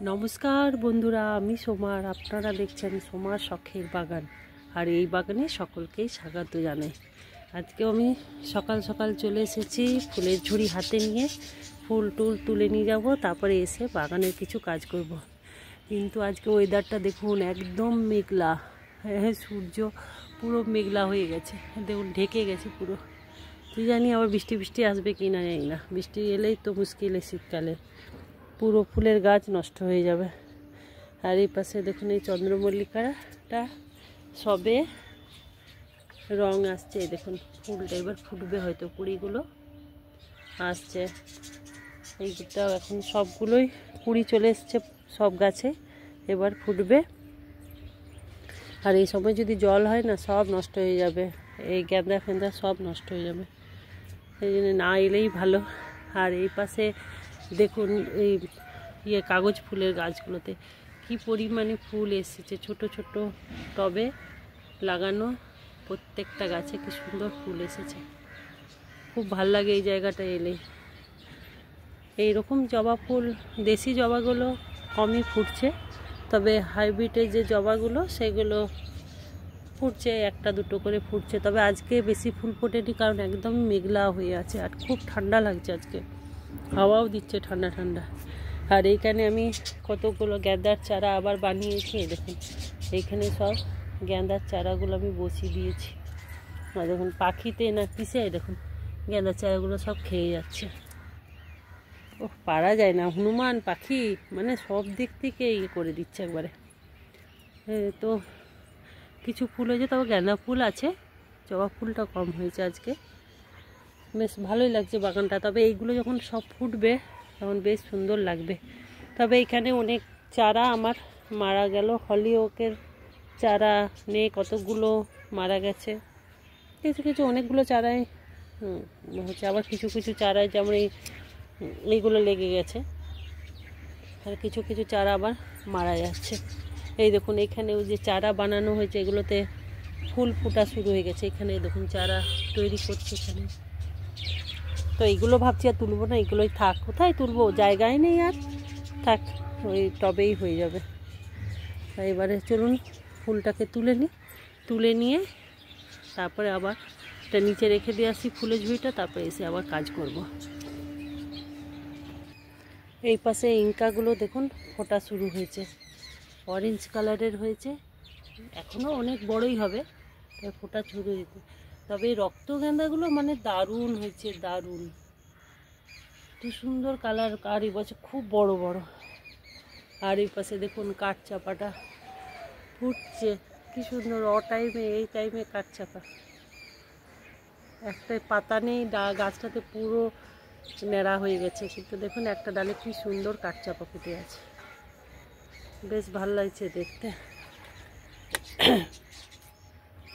নমস্কার বন্ধুরা, আমি সোমার। আপনারা দেখছেন সোমার শখের বাগান। আর এই বাগানে সকলকেই স্বাগত জানাই। আজকে আমি সকাল সকাল চলে এসেছি ফুলের ঝুড়ি হাতে নিয়ে। ফুল টুল তুলে নিয়ে যাব, তারপরে এসে বাগানের কিছু কাজ করব। কিন্তু আজকে ওয়েদারটা দেখুন, একদম মেঘলা। হ্যাঁ, সূর্য পুরো মেঘলা হয়ে গেছে, দেখুন ঢেকে গেছে পুরো। কি জানি আবার বৃষ্টি বৃষ্টি আসবে কি না জানি না। বৃষ্টি এলেই তো মুশকিল শীতকালে, পুরো ফুলের গাছ নষ্ট হয়ে যাবে। আর এই পাশে দেখুন এই চন্দ্রমল্লিকাটা সবে রং আসছে, দেখুন ফুলটা এবার ফুটবে, হয়তো কুড়িগুলো আসছে। এইটা এখন সবগুলোই কুড়ি চলে এসছে সব গাছে, এবার ফুটবে। আর এই সময় যদি জল হয় না, সব নষ্ট হয়ে যাবে, এই গেঁদা ফেঁদা সব নষ্ট হয়ে যাবে। এই জন্য না এলেই ভালো। আর এই পাশে দেখুন এই কাগজ ফুলের গাছগুলোতে কি পরিমাণে ফুল এসেছে, ছোট ছোট টবে লাগানো প্রত্যেকটা গাছে কি সুন্দর ফুল এসেছে। খুব ভাল লাগে এই জায়গাটা এলে। এইরকম জবা ফুল, দেশি জবাগুলো কমই ফুটছে, তবে হাইব্রিডের যে জবাগুলো সেগুলো ফুটছে, একটা দুটো করে ফুটছে। তবে আজকে বেশি ফুল ফোটেনি, কারণ একদম মেঘলা হয়ে আছে আর খুব ঠান্ডা লাগছে আজকে, হাওয়াও দিচ্ছে ঠান্ডা ঠান্ডা। আর এইখানে আমি কতগুলো গেঁদার চারা আবার বানিয়েছি, দেখুন এইখানে সব গেঁদার চারাগুলো আমি বসিয়ে দিয়েছি। আর দেখুন পাখিতে না কিসে, দেখুন গেঁদার চারাগুলো সব খেয়ে যাচ্ছে। ও পারা যায় না, হনুমান পাখি মানে সব দিক থেকে ইয়ে করে দিচ্ছে একবারে। তো কিছু ফুল হয়েছে, তবে গেঁদা ফুল আছে, জবা ফুলটা কম হয়েছে আজকে। বেশ ভালোই লাগছে বাগানটা। তবে এইগুলো যখন সব ফুটবে তখন বেশ সুন্দর লাগবে। তবে এখানে অনেক চারা আমার মারা গেল, হলি ওকের চারা নেই, কতগুলো মারা গেছে। কিছু কিছু অনেকগুলো চারাই হচ্ছে, আবার কিছু কিছু চারায় যেমন এইগুলো লেগে গেছে, আর কিছু কিছু চারা আবার মারা যাচ্ছে। এই দেখুন এখানে ওই যে চারা বানানো হয়েছে, এগুলোতে ফুল ফোটা শুরু হয়ে গেছে। এখানে দেখুন চারা তৈরি করছে এখানে। তো এইগুলো ভাবছি আর তুলবো না, এগুলোই থাক। কোথায় তুলবো, জায়গায় নেই আর, থাক ওই টবেই হয়ে যাবে। এবারে চলুন ফুলটাকে তুলে নিয়ে তারপরে আবার এটা নিচে রেখে দিয়ে আসি ফুলের ঝুড়িটা, তারপরে এসে আবার কাজ করব। এই পাশে ইঙ্কাগুলো দেখুন ফোটা শুরু হয়েছে, অরেঞ্জ কালারের হয়েছে, এখনও অনেক বড়ই হবে, ফোটা শুরু হয়েছে। তবে এই রক্তগেঁদাগুলো মানে দারুণ হয়েছে, দারুণ, কি সুন্দর কালার। আর এই বছর খুব বড় বড়। আর এই পাশে দেখুন কাঠচাপাটা ফুটছে, কি সুন্দর। টাইমে এই টাইমে কাঠচাপা, একটা পাতা নেই, গাছটাতে পুরো ন্যাড়া হয়ে গেছে, কিন্তু দেখুন একটা ডালে কি সুন্দর কাঠচাপা ফুটে আছে, বেশ ভালো লাগছে দেখতে।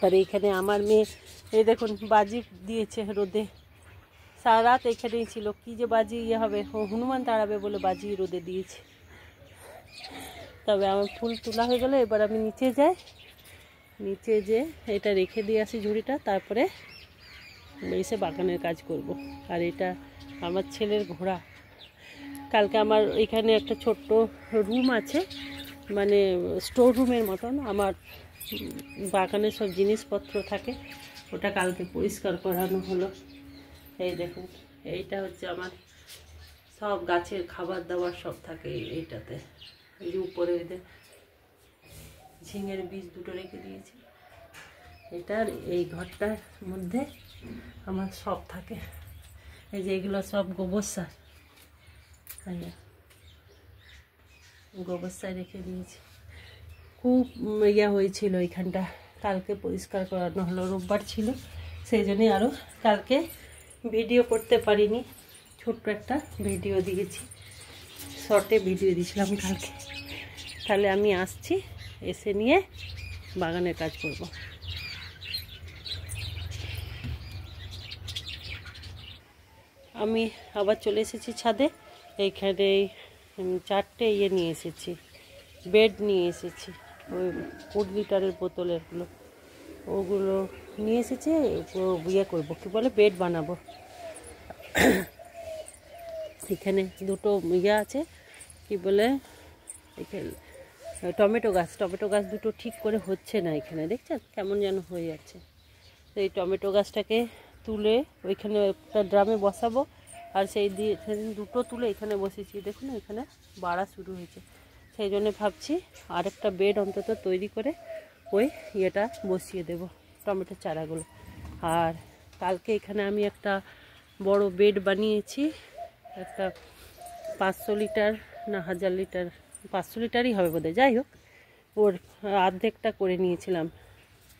আর এইখানে আমার মেয়ে এই দেখুন বাজি দিয়েছে রোদে, সারা রাত এখানেই ছিল। কি যে বাজি ইয়ে হবে, হনুমান তাড়াবে বলে বাজি রোদে দিয়েছে। তবে আমার ফুল তোলা হয়ে গেল, এবার আমি নিচে যাই, নিচে যে এটা রেখে দিয়ে আসি ঝুড়িটা, তারপরে এসে বাগানের কাজ করব। আর এটা আমার ছেলের ঘোড়া। কালকে আমার এখানে একটা ছোট্ট রুম আছে, মানে স্টোর রুমের মতন, আমার বাগানের সব জিনিসপত্র থাকে, ওটা কালকে পরিষ্কার করানো হলো। এই দেখুন এইটা হচ্ছে আমার সব গাছের খাবার দাবার সব থাকে এইটাতে। এই যে উপরে ঝিঙের বীজ দুটো রেখে দিয়েছি, এটার এই ঘরটার মধ্যে আমার সব থাকে। এই যে এগুলো সব গোবর সার, গোবর সার রেখে দিয়েছি। খুব ইয়া হয়েছিল এইখানটা, কালকে পরিষ্কার করানো হলো, রোববার ছিল সেই জন্যই আরও কালকে ভিডিও করতে পারিনি। ছোট্ট একটা ভিডিও দিয়েছি, শর্টে ভিডিও দিয়েছিলাম কালকে। তাহলে আমি আসছি, এসে নিয়ে বাগানের কাজ করব। আমি আবার চলে এসেছি ছাদে। এইখানে 4টে নিয়ে এসেছি, বেড নিয়ে এসেছি, ওই 4 লিটারের বোতলেরগুলো, ওগুলো নিয়ে এসেছি। ইয়ে করবো, কী বলে, বেড বানাবো। এখানে দুটো আছে, কি বলে, এখানে টমেটো গাছ দুটো ঠিক করে হচ্ছে না, এখানে দেখছেন কেমন যেন হয়ে যাচ্ছে। তো এই টমেটো গাছটাকে তুলে ওইখানে একটা ড্রামে বসাবো, আর সেদিন দুটো তুলে এখানে বসেছি, দেখুন এখানে বাড়া শুরু হয়েছে। সেই জন্য ভাবছি আরেকটা বেড অন্তত তৈরি করে ওই ইয়েটা বসিয়ে দেব, টমেটোর চারাগুলো। আর কালকে এখানে আমি একটা বড় বেড বানিয়েছি, একটা 500 লিটার না 1000 লিটার, 500 লিটারই হবে বোধহয়, যাই হোক ওর অর্ধেকটা করে নিয়েছিলাম,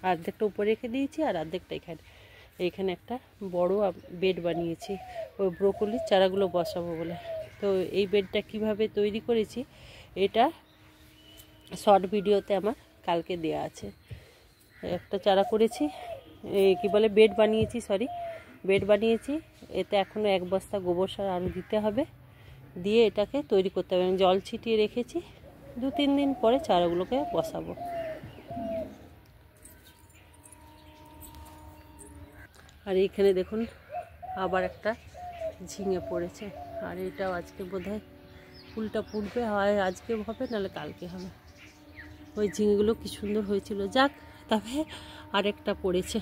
অর্ধেকটা উপরে রেখে দিয়েছি আর অর্ধেকটা এইখানে একটা বড় বেড বানিয়েছি ওই ব্রোকলির চারাগুলো বসাবো বলে। তো এই বেডটা কিভাবে তৈরি করেছি এটা শর্ট ভিডিওতে আমার কালকে দেয়া আছে। একটা চারা করেছি, কি বলে বেড বানিয়েছি, এতে এখনও 1 বস্তা গোবর সার আরও দিতে হবে, দিয়ে এটাকে তৈরি করতে হবে। আমি জল ছিটিয়ে রেখেছি, 2-3 দিন পরে চারাগুলোকে বসাবো। আর এইখানে দেখুন আবার একটা ঝিঙে পড়েছে, আর এটাও আজকে বোধহয় ফুলটা ফুটবে, হয় আজকে হবে নাহলে কালকে হবে। ওই ঝিঙেগুলো কি সুন্দর হয়েছিল, যাক তবে আরেকটা পড়েছে।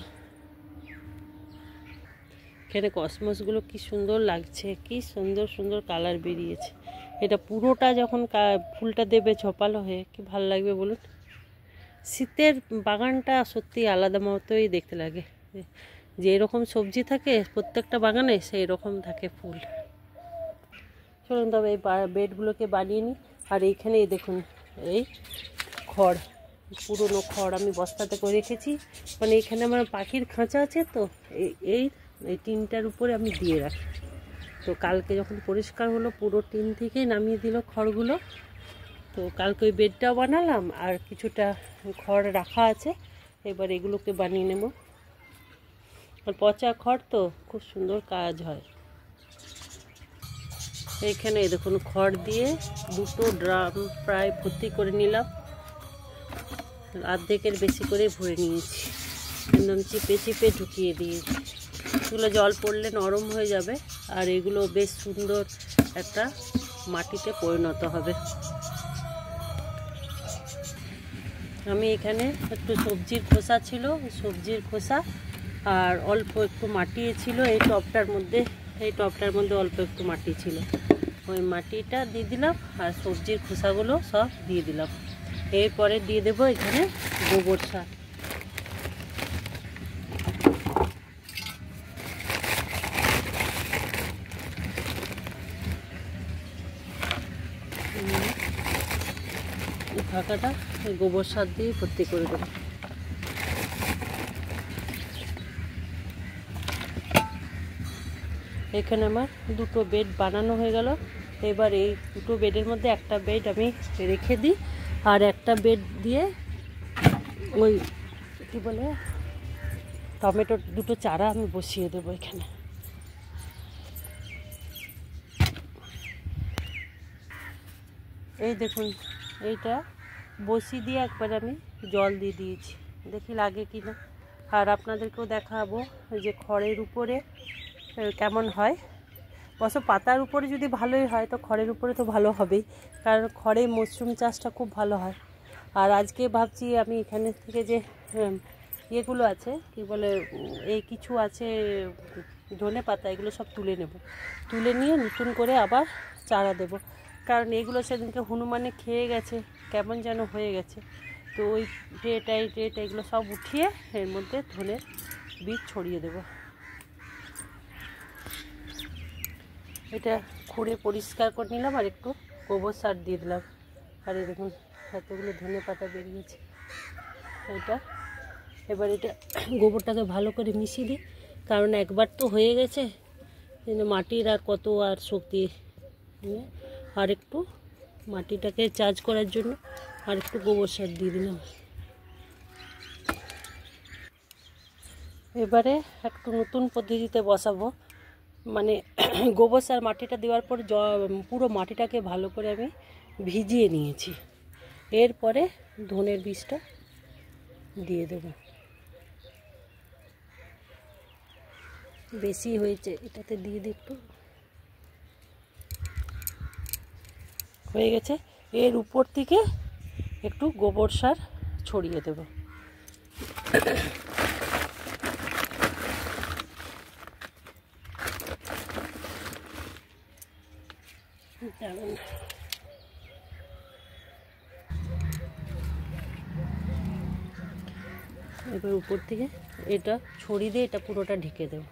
এখানে কসমসগুলো কি সুন্দর লাগছে, কি সুন্দর সুন্দর কালার বেরিয়েছে। এটা পুরোটা যখন ফুলটা দেবে ঝোপালো হয়ে কি ভালো লাগবে বলুন। শীতের বাগানটা সত্যি আলাদা মতোই দেখতে লাগে, যে এরকম সবজি থাকে প্রত্যেকটা বাগানে সেই রকম থাকে ফুল। চলুন তবে এই বেডগুলোকে বানিয়ে নিই। আর এইখানে দেখুন এই খড়, পুরনো খড় আমি বস্তাতে করে রেখেছি, মানে এখানে আমার পাখির খাঁচা আছে, তো এই টিনটার উপরে আমি দিয়ে রাখি। তো কালকে যখন পরিষ্কার হলো পুরো টিন থেকেই নামিয়ে দিল খড়গুলো। তো কালকে ওই বেডটাও বানালাম আর কিছুটা খড় রাখা আছে, এবার এগুলোকে বানিয়ে নেব। আর পচা খড় তো খুব সুন্দর কাজ হয়। এইখানে দেখুন খড় দিয়ে 2টো ড্রাম প্রায় ভর্তি করে নিলাম, অর্ধেকের বেশি করে ভরে নিয়েছি, একদম চিপে চিপে ঢুকিয়ে দিয়েছি। এগুলো জল পড়লে নরম হয়ে যাবে আর এগুলো বেশ সুন্দর একটা মাটিতে পরিণত হবে। আমি এখানে একটু সবজির খোসা ছিল, সবজির খোসা আর অল্প একটু মাটি ছিল এই টবটার মধ্যে অল্প একটু মাটি ছিল, ওই মাটিটা দিয়ে দিলাম আর সবজির খোসাগুলো সব দিয়ে দিলাম। এরপরে দিয়ে দেবো এখানে গোবর সার। ফাঁকাটা গোবর সার দিয়ে ভর্তি করে দেবো। এখানে আমার 2টো বেড বানানো হয়ে গেল। এবার এই 2টো বেডের মধ্যে একটা বেড আমি রেখে দিই, আর একটা বেড দিয়ে ওই কি বলে টমেটোর 2টো চারা আমি বসিয়ে দেবো এখানে। এই দেখুন এইটা বসিয়ে দিয়ে একবার আমি জল দিয়ে দিয়েছি, দেখি লাগে কি না। আর আপনাদেরকেও দেখাবো যে খড়ের উপরে কেমন হয়। অবশ্য পাতার উপরে যদি ভালোই হয় তো খড়ের উপরে তো ভালো হবেই, কারণ খড়ে মাশরুম চাষটা খুব ভালো হয়। আর আজকে ভাবছি আমি এখানে থেকে যে ইয়েগুলো আছে কি বলে এই কিছু আছে ধনে পাতা, এগুলো সব তুলে নেব, তুলে নিয়ে নতুন করে আবার চারা দেব, কারণ এগুলো সেদিনকে হনুমানে খেয়ে গেছে, কেমন যেন হয়ে গেছে। তো ওই ট্রেটা এগুলো সব উঠিয়ে এর মধ্যে ধনের বীজ ছড়িয়ে দেব। এটা খুঁড়ে পরিষ্কার করে নিলাম আর একটু গোবর সার দিয়ে দিলাম, আর এই দেখুন এতগুলো ধনে পাতা বেরিয়েছে। এবার এটা গোবরটাকে ভালো করে মিশিয়ে দিই, কারণ একবার তো হয়ে গেছে, মাটির আর কত আর শক্তি, আর একটু মাটিটাকে চার্জ করার জন্য আর একটু গোবর সার দিয়ে দিলাম। এবারে একটু নতুন পদ্ধতিতে বসাবো, মানে গোবর সার মাটিটা দেওয়ার পর পুরো মাটিটাকে ভালো করে আমি ভিজিয়ে নিয়েছি, এরপরে ধনের বীজটা দিয়ে দেবো। বেশি হয়েছে, এটাতে দিয়ে দিই একটু, হয়ে গেছে। এর উপর থেকে একটু গোবর সার ছড়িয়ে দেব। এবার উপর থেকে এটা ছড়িয়ে দিয়ে এটা পুরোটা ঢেকে দেব।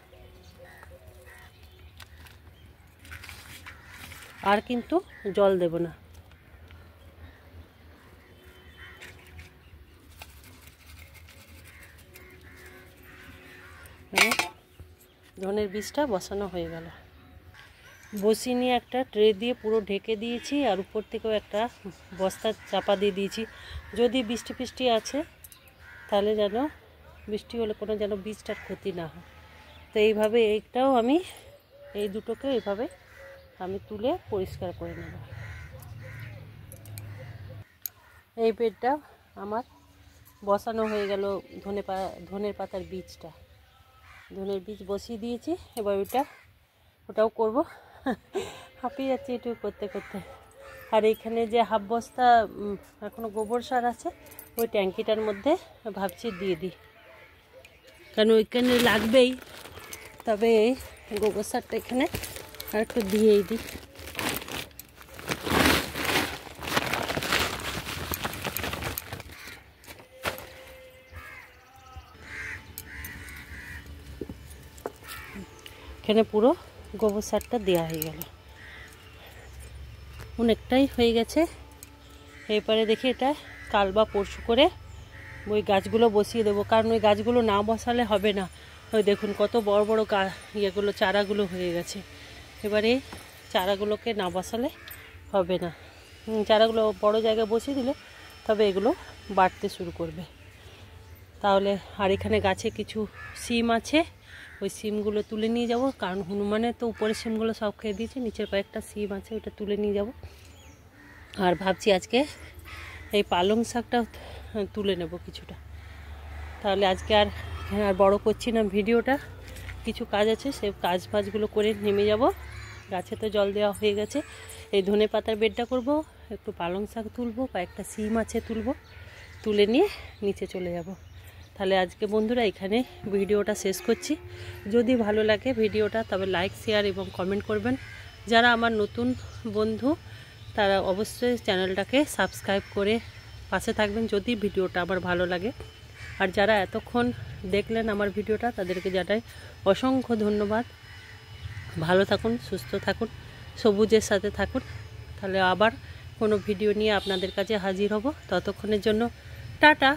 আর কিন্তু জল দেব না। ধনের বীজটা বসানো হয়ে গেল। বসিয়ে নিয়ে একটা ট্রে দিয়ে পুরো ঢেকে দিয়েছি, আর উপর থেকেও একটা বস্তা চাপা দিয়ে দিয়েছি। যদি বৃষ্টি ফিষ্টি আছে তাহলে যেন বৃষ্টি হলে কোনো যেন বীজটার ক্ষতি না হয়। তো এইভাবে এইটাও আমি এই দুটোকে এইভাবে আমি তুলে পরিষ্কার করে নেব। এই বেডটা আমার বসানো হয়ে গেল। ধনের পাতার বীজটা, ধনের বীজ বসিয়ে দিয়েছি। এবার ওটাও করব। হাঁপিয়ে যাচ্ছে একটু করতে করতে। আর এইখানে যে হাফ বস্তা এখনও গোবর সার আছে, ওই ট্যাঙ্কিটার মধ্যে ভাবছি দিয়ে দিই, কারণ ওইখানে লাগবেই। তবে গোবর সারটা এখানে আর একটু দিয়েই দিই। এখানে পুরো গোবর সারটা দেওয়া হয়ে গেল, অনেকটাই হয়ে গেছে। এরপরে দেখি এটা কাল বা পরশু করে ওই গাছগুলো বসিয়ে দেবো, কারণ ওই গাছগুলো না বসালে হবে না। ওই দেখুন কত বড় বড় ইয়েগুলো চারাগুলো হয়ে গেছে। এবারে চারাগুলোকে না বসালে হবে না। চারাগুলো বড় জায়গায় বসিয়ে দিলে তবে এগুলো বাড়তে শুরু করবে। তাহলে আর এখানে গাছে কিছু সিম আছে, ওই সিমগুলো তুলে নিয়ে যাব, কারণ হনুমানের তো উপরের সিমগুলো সব খেয়ে দিয়েছে, নিচের কয়েকটা সিম আছে ওটা তুলে নিয়ে যাব। আর ভাবছি আজকে এই পালং শাকটা তুলে নেব কিছুটা। তাহলে আজকে আর বড় করছি না ভিডিওটা, কিছু কাজ আছে সে কাজগুলো করে নেমে যাব। গাছে তো জল দেওয়া হয়ে গেছে। এই ধনে পাতার বেডটা করব, একটু পালং শাক তুলবো, কয়েকটা সিম আছে তুলে নিয়ে নিচে চলে যাব। তাহলে আজকে বন্ধুরা এখানে ভিডিওটা শেষ করছি। যদি ভালো লাগে ভিডিওটা তবে লাইক, শেয়ার এবং কমেন্ট করবেন। যারা আমার নতুন বন্ধু তারা অবশ্যই চ্যানেলটাকে সাবস্ক্রাইব করে পাশে থাকবেন যদি ভিডিওটা আমার ভালো লাগে। আর যারা এতক্ষণ দেখলেন আমার ভিডিওটা তাদেরকে জানাই অসংখ্য ধন্যবাদ। ভালো থাকুন, সুস্থ থাকুন, সবুজের সাথে থাকুন। তাহলে আবার কোনো ভিডিও নিয়ে আপনাদের কাছে হাজির হব। ততক্ষণের জন্য টাটা।